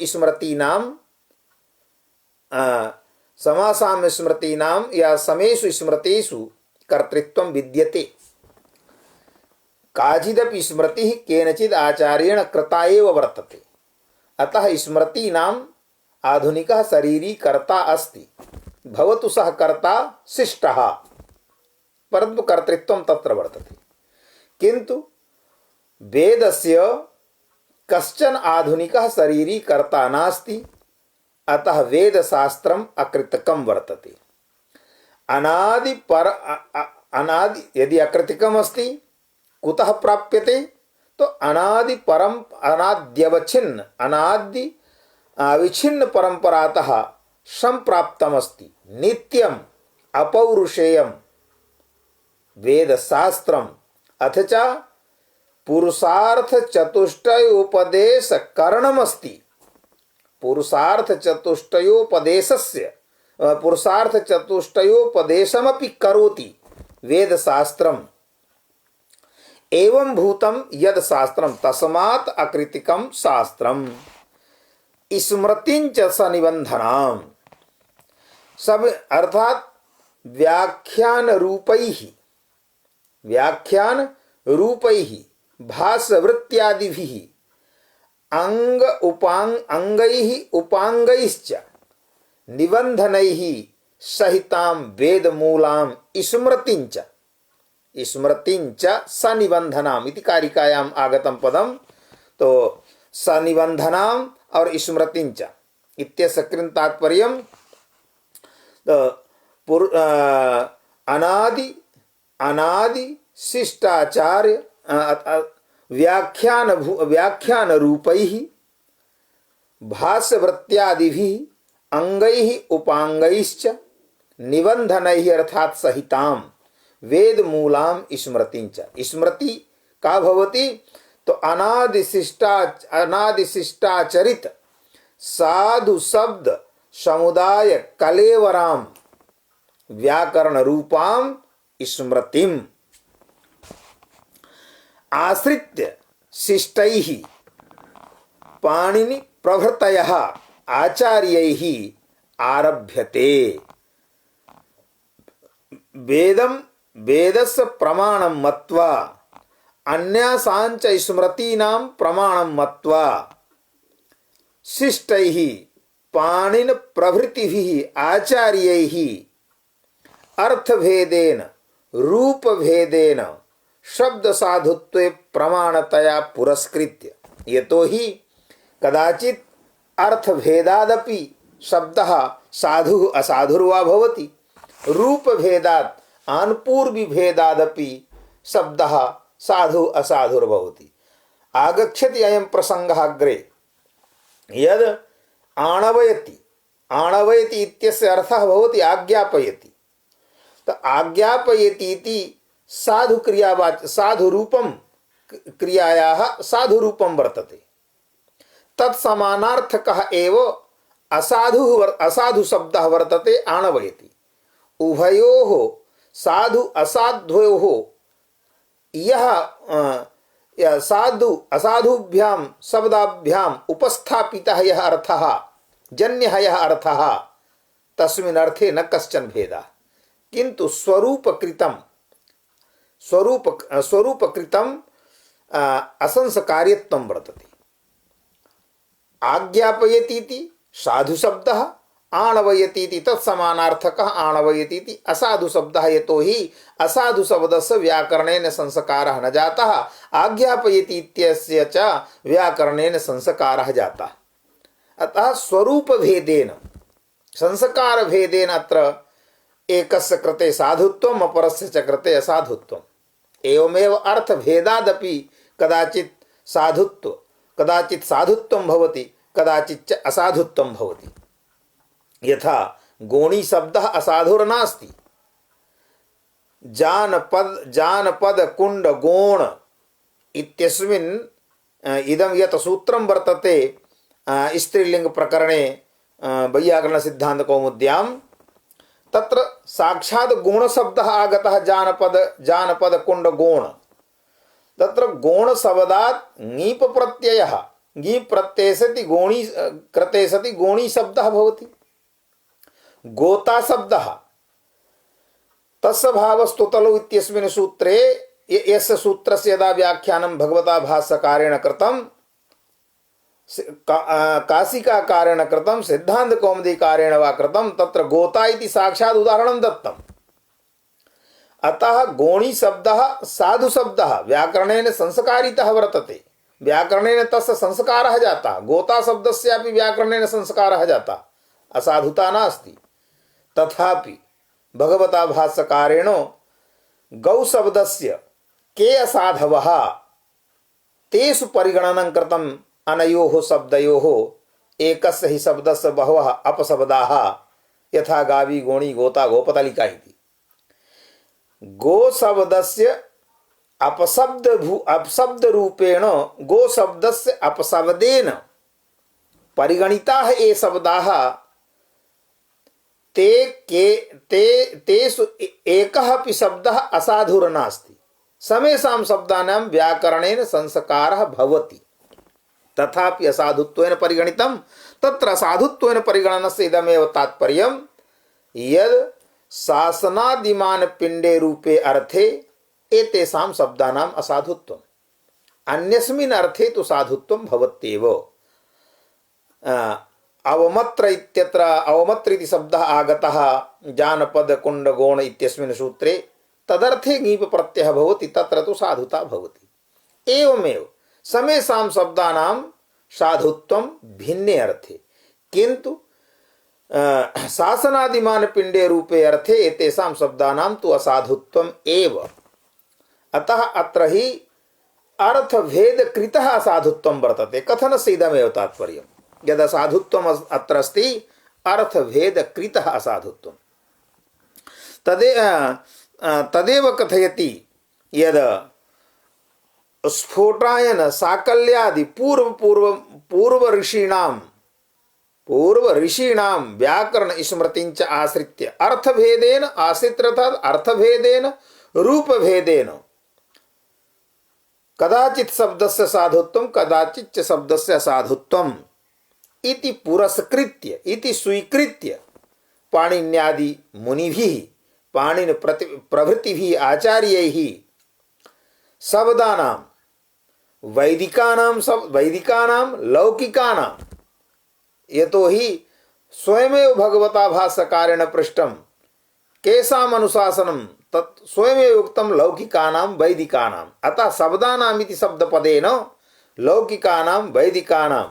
स्मृतीनां या समेषु स्मृतिषु कर्तृत्वं विद्यते। काचिदपि स्मृतिः केनचित् आचार्येण कृता एव वर्तते। अतः स्मृतीनाम् आधुनिकः शरीरी कर्ता अस्ति। भवतु सः कर्ता शिष्टः, परन्तु कर्तृत्वं तत्र वर्तते। किन्तु वेदस्य कश्चन आधुनिकः शरीरी कर्ता नास्ति। अतः वेदशास्त्रम् अकृतकं वर्तते। अनादि यदि अकृतकम् अस्ति कुतः प्राप्यते? तो अविच्छिन्न परंपरातः संप्राप्तमस्ति नित्यम् अपौरुषेयं वेदशास्त्रम् अथ च पुरुषार्थ चतुष्टयोपदेश करणमस्ति। पुरुषार्थ चतुष्टयोपदेशमपि करोति वेद शास्त्रम एवं भूतम यद शास्त्रम तस्मात् अकृतिकम शास्त्रम स्मृतिंच सनिबंधनाम। सब अर्थात व्याख्यान रूपैः भासवृत्त्यादिभिः अंगैः उपांगैश्च निबंधनैः सहितां वेदमूलां स्मृतिंच सनिबंधनाम इति कारिकायाम आगतम पदम। तो सनिबंधनाम और स्मृतिंच इत्यस्य कृन् तात्पर्यम् अनादि शिष्टाचार्य व्याख्यान रूपैः भाष्यवृत्त्यादिभिः अंगैः उपांगैश्च निबंधनैः अर्थात सहितां वेद मूलां स्मृतिंच। स्मृति का भवति तो अनादिशिष्टाचरित साधु शब्द समुदाय कलेवराम व्याकरण रूपाम स्मृतिम आश्रित्य शिष्टैः पाणिनि प्रभृतयः आचार्यैः आरभ्यते। वेदस्य प्रमाणं मत्वा अन्यासांच स्मृतीनां प्रमाणं मत्वा शिष्टैः पाणिन प्रभृतिभिः आचार्यैः अर्थभेदेन रूपभेदेन शब्द साधुत्वे प्रमाणतया पुरस्कृत्य। यतो हि कदाचित् अर्थभेदादपि शब्दः साधु असाधुर्वा भवति, रूपभेदात् आनुपूर्विभेदादपि शब्दः साधु असाधुर्भवति। आगच्छति अयं प्रसङ्गः अग्रे। यद् आणवयति इत्यस्य अर्थः भवति आज्ञापयति। तो आज्ञापयति इति साधु साधुरूपं क्रियायाः साधुरूपं वर्तते। तत्समानार्थकः एव असाधु शब्दः वर्तते आणवयति। उभयोः साधु असाध्योः यः साधु असाधुभ्यां शब्दाभ्याम् उपस्थापितः यः अर्थः जन्यः यः अर्थः तस्मिन् अर्थे न कश्चन भेदः, किन्तु स्वरूपकृतं असंस्कार्यत्वं वर्तते। आज्ञापयति इति साधु शब्दः, आणवयति इति तत्समानार्थकः आणवयति इति असाधु शब्दः। यतो हि असाधु शब्दस्य व्याकरणेन संस्कारः न जातः, आज्ञापयति इत्यस्य च व्याकरणेन संस्कारः जातः। अतः स्वरूपभेदेन संस्कारभेदेन अत्र एकस्य कृते साधुत्वम् अपरस्य च कृते असाधुत्वम्। एवमेव अर्थभेदादपि कदाचित् साधुत्वं भवति, कदाचित् च असाधुत्वं भवति। यथा गोणी शब्दः असाधुर्नास्ति। जानपद कुंड गोण इत्यस्मिन् इदं यत् सूत्रं वर्तते स्त्रीलिंग प्रकरणे वैयाकरण सिद्धांत कौमुद्यां, तत्र साक्षात् गोण शब्दः आगतः। जानपद कुंड गोण, तत्र गोण शब्दात् ङीप प्रत्ययः, ङीप प्रत्यये सति गोणी कृते सति गोणी शब्दः भवति। गोता शब्दः तस्य भावस्तुतलौ इत्यस्मिन् सूत्रे यस्य सूत्रस्य यदा व्याख्यानं भगवता भाष्यकारेण कृतं, काशिकाकारेण कृतं, सिद्धान्तकौमुदीकारेण वा कृतं, तत्र गोता इति साक्षात् उदाहरणं दत्तम्। अतः गोणी शब्दः साधु शब्दः व्याकरणेन संस्कारितः वर्तते, व्याकरणेन तस्य संस्कारः जातः। गोता शब्दस्यापि व्याकरणेन संस्कारः जातः, असाधुता नास्ति। तथापि भगवता भाष्यकारेण गौ शब्दस्य के असाधवः तेषु परिगणनं कृतम्। अनयोः शब्दयोः एकस्य हि शब्दस्य बहवः अपशब्दाः, यथा गावी गोणी गोता गोपतलिका इति। गो शब्दस्य अपशब्द रूपेण गो शब्दस्य अपशब्देन परिगणिताः ये शब्दाः तेषु एकः अपि शब्दः असाधुर्नास्ति। समेषां शब्दानां व्याकरणेन संस्कारः भवति, तथापि असाधुत्वेन परिगणितं। तत्र असाधुत्वेन परिगणनस्य इदमेव तात्पर्यं यद् शासनादिमान पिंडे रूपे अर्थे एतेषां शब्दानाम् असाधुत्वम्, अन्यस्मिन् अर्थे तु साधुत्वं भवत्येव। अवमत्र इत्यत्र अवमत्र इति शब्दः आगतः जानपद कुंड गोण इत्यस्मिन् सूत्रे, तदर्थे ङीप् प्रत्ययः भवति, तत्र तु साधुता भवति। एवमेव समेषां शब्दानां साधुत्वं भिन्ने अर्थे, किन्तु शासनादिमान पिंडे रूपे अर्थे एतेषां शब्दानां तु असाधुत्वम् एव। अतः अत्र हि अर्थभेद कृतः असाधुत्वं वर्तते। कथनस्य इदमेव तात्पर्यं, यद् असाधुत्वम् अत्र अस्ति अर्थभेद कृतः असाधुत्वं। तदेव कथयति यद् स्फोटायन साकल्यादि पूर्व ऋषीणां व्याकरण स्मृतिञ्च आश्रित्य अर्थभेदेन आश्रित्यर्थात् अर्थभेदेन रूपभेदेन कदाचित् शब्दस्य साधुत्वं कदाचित् शब्दस्य असाधुत्वम् इति पुरस्कृत्य इति स्वीकृत्य पाणिन्यादि मुनिभिः पाणिनि प्रभृतिभिः आचार्यैः शब्दानां वैदिकानां लौकिकानां, यतो हि स्वयमेव भगवता भाष्यकारेण पृष्टं केषाम् अनुशासनं तत् स्वयमेव उक्तं लौकिकानां वैदिकानाम्। अतः शब्दानाम् इति शब्दपदेन लौकिकानां वैदिकानाम्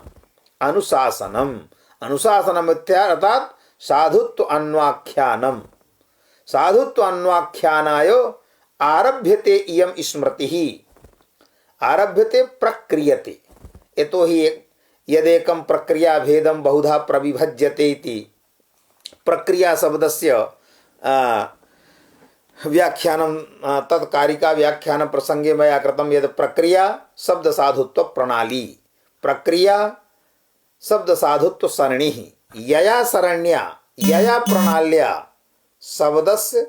अनुशासनम् अर्थात् साधुत्व अन्वाख्यानम्। साधुत्व अन्वाख्यानाय आरभ्यते इयं स्मृतिः, आरभ्यते प्रक्रियते। यतो हि यदेकं प्रक्रिया भेदं बहुधा प्रविभज्यते इति प्रक्रिया शब्दस्य व्याख्यानं तत् कारिका व्याख्यान प्रसंगे मया कृतं। यद् प्रक्रिया शब्द साधुत्व प्रणाली, प्रक्रिया शब्द साधुत्व सरणिः, यया सरण्या यया प्रणाल्या शब्दस्य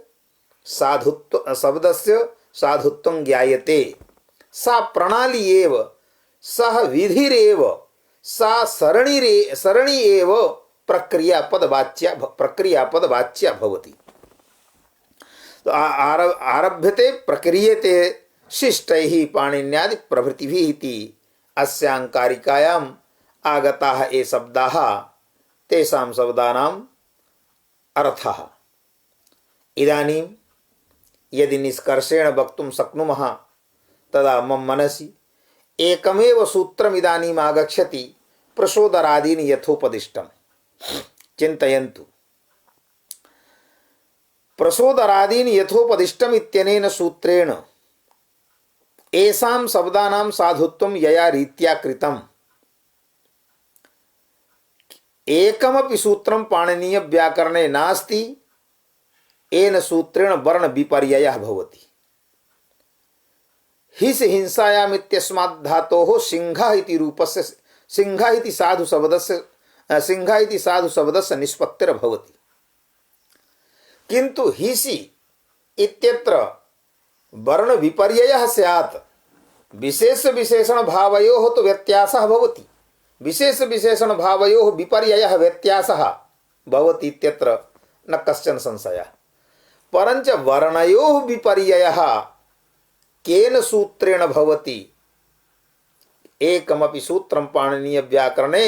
साधुत्वं ज्ञायते, सा प्रणाली एव सः विधिरेव सा सरणी एव प्रक्रियापदवाच्या भवति। आरभ्यते प्रक्रियते शिष्टैः पाणिन्यादि प्रभृतिभिः इति अस्यां कारिकायाम् आगताः ये शब्दाः तेषां शब्दानाम् अर्थः। इदानीं यदि निष्कर्षेण वक्तुं शक्नुमः तदा मम मनसि एकमेव सूत्रम् इदानीम् आगच्छति, प्रसोदरादीनि यथोपदिष्टम्। चिन्तयन्तु, प्रसोदरादीनि यथोपदिष्टम् इत्यनेन सूत्रेण एषां शब्दानां साधुत्वं यया रीत्या कृतम्, एकमपि सूत्रं पाणिनीय व्याकरणे नास्ति, येन सूत्रेण वर्ण विपर्ययः भवति। हिस् हिंसायाम् इत्यस्मात् धातोः सिंहः इति रूपस्य सिंहः इति साधु शब्दस्य निष्पत्तिर्भवति। किन्तु हिसि इत्यत्र वर्ण विपर्ययः स्यात्, विशेष विशेषण भावयोः तु व्यत्यासः भवति, विशेष विशेषण भावयोः विपर्ययः व्यत्यासः भवति इत्यत्र न कश्चन संशयः। परञ्च वर्णयोः विपर्ययः केन सूत्रेण भवति? एकमपि सूत्रं पाणिनीय व्याकरणे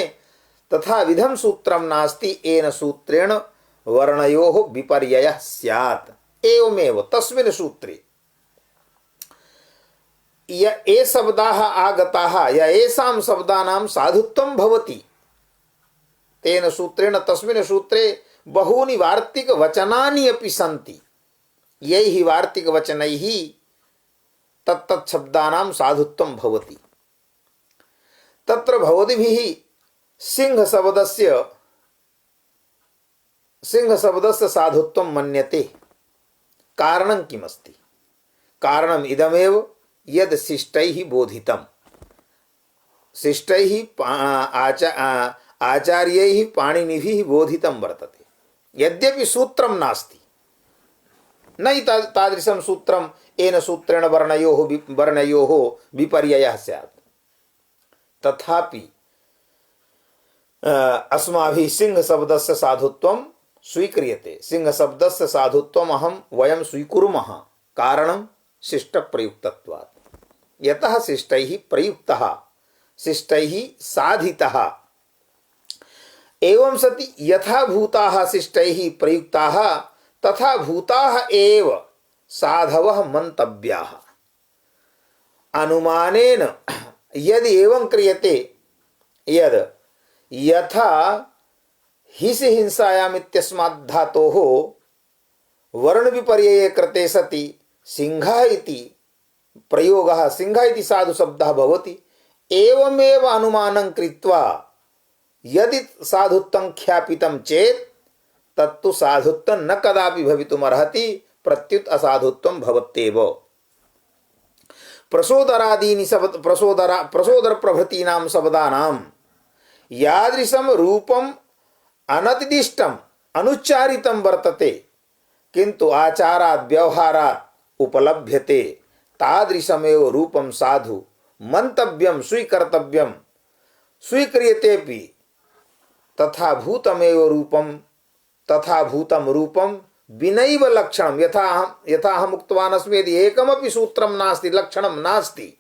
तथा विधं सूत्रं नास्ति येन सूत्रेण वर्णयोः विपर्ययः स्यात्। एवमेव तस्मिन् सूत्रे ये शब्दाः आगताः येषां शब्दानां साधुत्वं भवति, तेन सूत्रेण तस्मिन् सूत्रे बहूनि वार्तिकवचनानि अपि सन्ति। यैः वार्तिकवचनैः तत्तत् शब्दानां साधुत्वं भवति। तत्र भवद्भिः सिंहशब्दस्य साधुत्वं मन्यते। कारणं किमस्ति? कारणम् इदमेव यद् शिष्टैः बोधितं, शिष्टैः आचार्यैः पाणिनिभिः बोधितं वर्तते। यद्यपि सूत्रम नास्ति, नहि तादृशं सूत्रम येन सूत्रेण वर्णयोः विपर्ययः स्यात्, तथापि अस्माभिः सिंह शब्दस्य साधुत्वं स्वीक्रियते। सिंह शब्दस्य साधुत्वम् वयं स्वीकुर्मः। कारणं शिष्टप्रयुक्तत्वात्। यतः शिष्टैः प्रयुक्तः, शिष्टैः साधितः, एवं सति यथा भूताः शिष्टैः प्रयुक्ताः तथा भूताः एव साधवः मन्तव्याः। अनुमानेन यदि एवं क्रियते यद यथा हिंस हिंसायाम इत्यस्मात् धातोः वर्ण विपर्यये कृते सति सिंहः इति प्रयोगः, सिंहः इति साधु शब्दः भवति। एवमेव अनुमानं कृत्वा यदि साधुत्वं ख्यापितं चेत् तत्तु साधुत्वं न कदापि भवितुमर्हति, प्रत्युत असाधुत्वं भवत्येव। प्रसोदरादीनि शब्द प्रसोदर प्रभृतीनां शब्दानां यादृशं रूपम् अनतिदिष्टम् अनुच्चारितं वर्तते किंतु आचारात् व्यवहारात् उपलभ्यते, तादृशमेव रूपं साधु मंतव्यं स्वीकर्तव्यं स्वीक्रियतेपि। तथा भूतमेव रूपं तथा भूतं रूपं विनैव लक्षणं। यथा अहम् उक्तवान् अस्मि, यदि एकमपि सूत्रं नास्ति, लक्षणं नास्ति,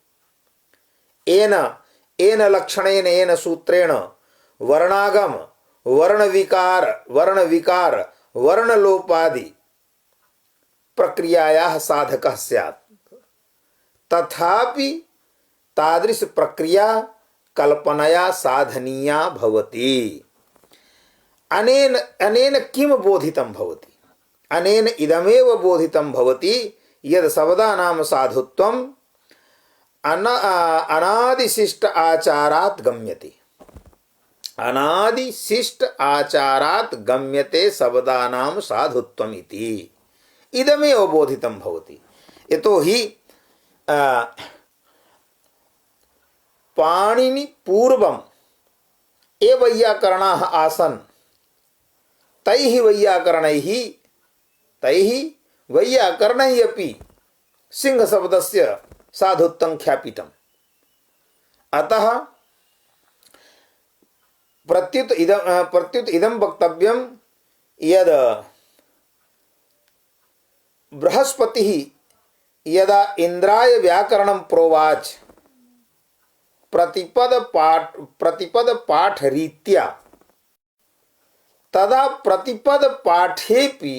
येन लक्षणेन येन सूत्रेण वर्णागम वर्णविकार वर्णलोपादि प्रक्रियायाः साधकः स्यात्, तथापि तादृश प्रक्रिया कल्पनया साधनीया भवति। अनेन किम बोधितं भवति? अनेन इदमेव बोधितं भवति यद शब्दानां साधुत्वम् अनादिशिष्ट आचारात् गम्यते। अनादिशिष्ट आचारात् गम्यते शब्दानां साधुत्वम् इति इदमेव बोधितं भवति। यतोहि पाणिनि पूर्वं ये वैयाकरणाः आसन्, तैः वैयाकरणैः अपि सिंह शब्दस्य साधुत्वं ख्यापितम्। अतः प्रत्युत इदं वक्तव्यं यद बृहस्पतिः यदा इंद्राय व्याकरणं प्रोवाच प्रतिपद पाठ रीत्या, तदा प्रतिपद पाठेपि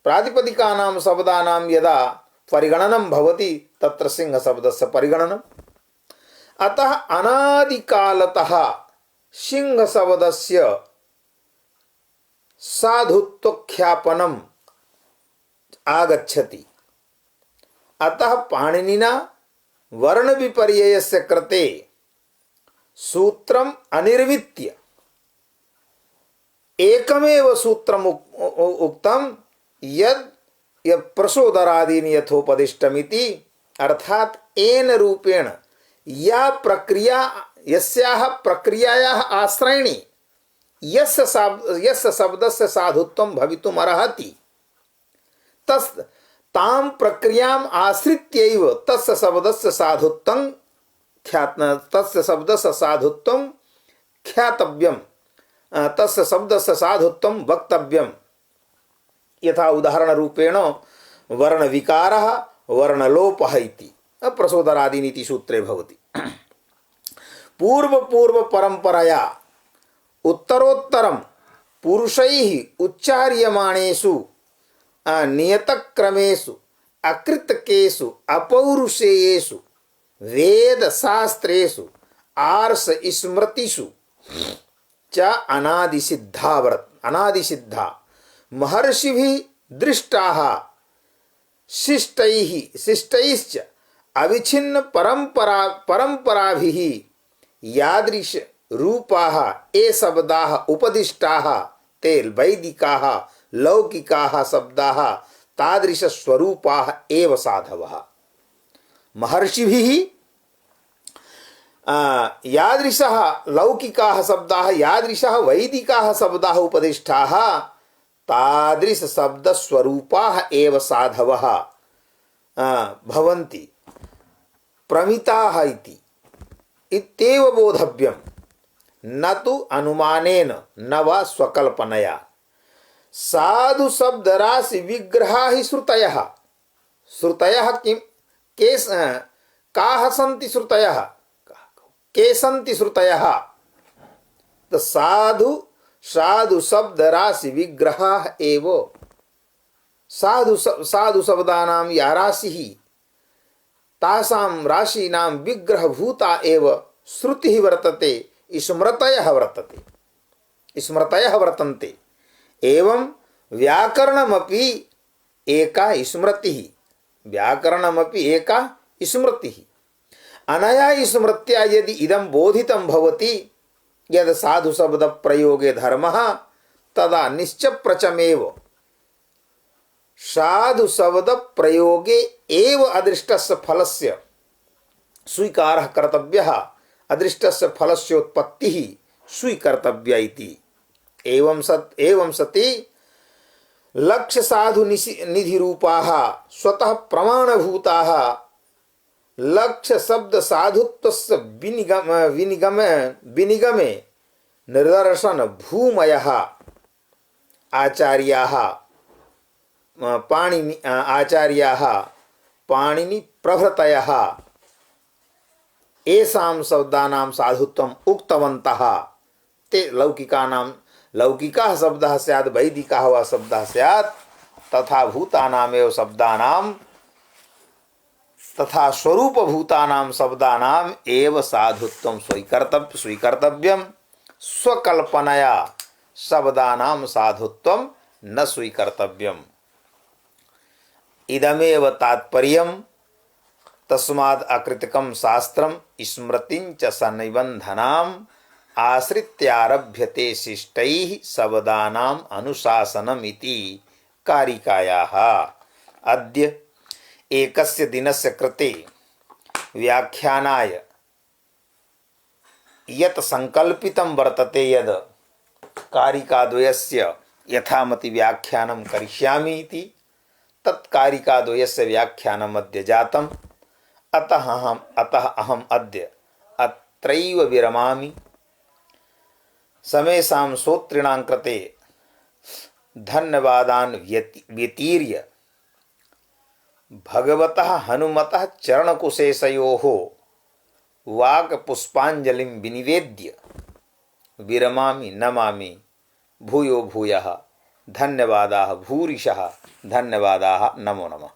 प्रातिपदिकानां शब्दानां यदा परिगणनं भवति तत्र सिंह शब्दस्य परिगणनम्। अतः अनादिकालतः सिंह शब्दस्य साधुत्वख्यापनम् आगच्छति। अतः पाणिनिना वर्ण विपर्ययस्य कृते सूत्रम् अनिर्वित्य एकमेव सूत्रम् उक्तं यद प्रसोदरादीनि यथोपदिष्टमिति। अर्थात येन रूपेण या प्रक्रिया यस्याः प्रक्रियायाः आश्रयणि यस्य शब्दस्य साधुत्वं भवितुम् अर्हति, तां प्रक्रियाम् आश्रित्यैव तस्य शब्दस्य साधुत्वं ख्यातव्यं, तस्य शब्दस्य साधुत्वं वक्तव्यं। यथा उदाहरण रूपेण वर्णविकारः वर्णलोपः इति प्रसोदरादीनिति सूत्रे भवति। पूर्व परंपरया उत्तरोत्तरं पुरुषैः उच्चार्यमाणेषु नियतक्रमेषु अकृतकेषु अपौरुषेयेषु वेद शास्त्रेषु आर्ष स्मृतिषु च अनादिसिद्धा महर्षिभिः दृष्टाः शिष्टैश्च अविच्छिन्न परंपराभिः यादृश रूपाः ये शब्दाः उपदिष्टाः ते वैदिकाः लौकिकाः शब्दाः तादृश स्वरूपाः एव साधवः। महर्षिभिः यादृशः लौकिकाः शब्दाः यादृशः वैदिकाः शब्दाः उपदिष्टाः तादृश शब्दस्वरूपाः एव साधवः भवन्ति प्रमिताः इति इत्येव बोधव्यं न तु अनुमानेन न वा स्वकल्पनया। साधु शब्द राशि विग्रहा ही श्रुतयः। श्रुतयः किं केस काः सन्ति श्रुतयः के सन्ति श्रुतयः। तो साधु शब्द राशि विग्रहा एव साधु शब्दानां या राशिः तासां राशीनां विग्रहभूता एव श्रुतिः वर्तते स्मृतयः वर्तन्ते। एवं व्याकरणमपि एका स्मृतिः अनया स्मृत्या यदि इदं बोधितं भवति यद साधु शब्द प्रयोगे धर्मः तदा निश्चप्रचमेव साधु शब्द प्रयोगे एव अदृष्टस्य फलस्य स्वीकारः कर्तव्यः अदृष्टस्य फलस्योत्पत्तिः स्वीकर्तव्या इति। एवं सति लक्ष्य साधु निधि रूपाः स्वतः प्रमाणभूताः लक्ष्य शब्द साधुत्वस्य विनिगमे निर्दर्शन भूमयः आचार्याः पाणिनि प्रभृतयः एषां शब्दानां साधुत्वम् उक्तवन्तः। ते लौकिकाः शब्दः स्यात् वैदिकाः वा शब्दः स्यात् तथा भूतानामेव शब्दानां तथा स्वरूपभूतानां शब्दानाम् एव साधुत्वं स्वीकर्तव्यं स्वकल्पनया शब्दानां साधुत्वं न स्वीकर्तव्यम्। इदमेव तात्पर्यं तस्माद् अकृतकं शास्त्रं स्मृतिं च सन्निबन्धनाम् आश्रित्यारभ्यते शिष्टैः शब्दानाम् अनुशासनम् इति कारिकायाः। अद्य एकस्य दिनस्य कृते व्याख्यानाय यत् संकल्पितं वर्तते यद् कारिकाद्वयस्य यथामति व्याख्यानं करिष्यामि इति तत् कारिकाद्वयस्य व्याख्यानम् अद्य जातम्। अतः अहम् अद्य अत्रैव विरमामि। समेषां श्रोतॄणां कृते धन्यवादान् व्यतीर्य भगवतः हनुमतः चरणकुशेषयोः वाक्पुष्पाञ्जलिं विनिवेद्य विरमामि नमामि। भूयो भूयः धन्यवादाः भूरिशः धन्यवादाः नमो नमः।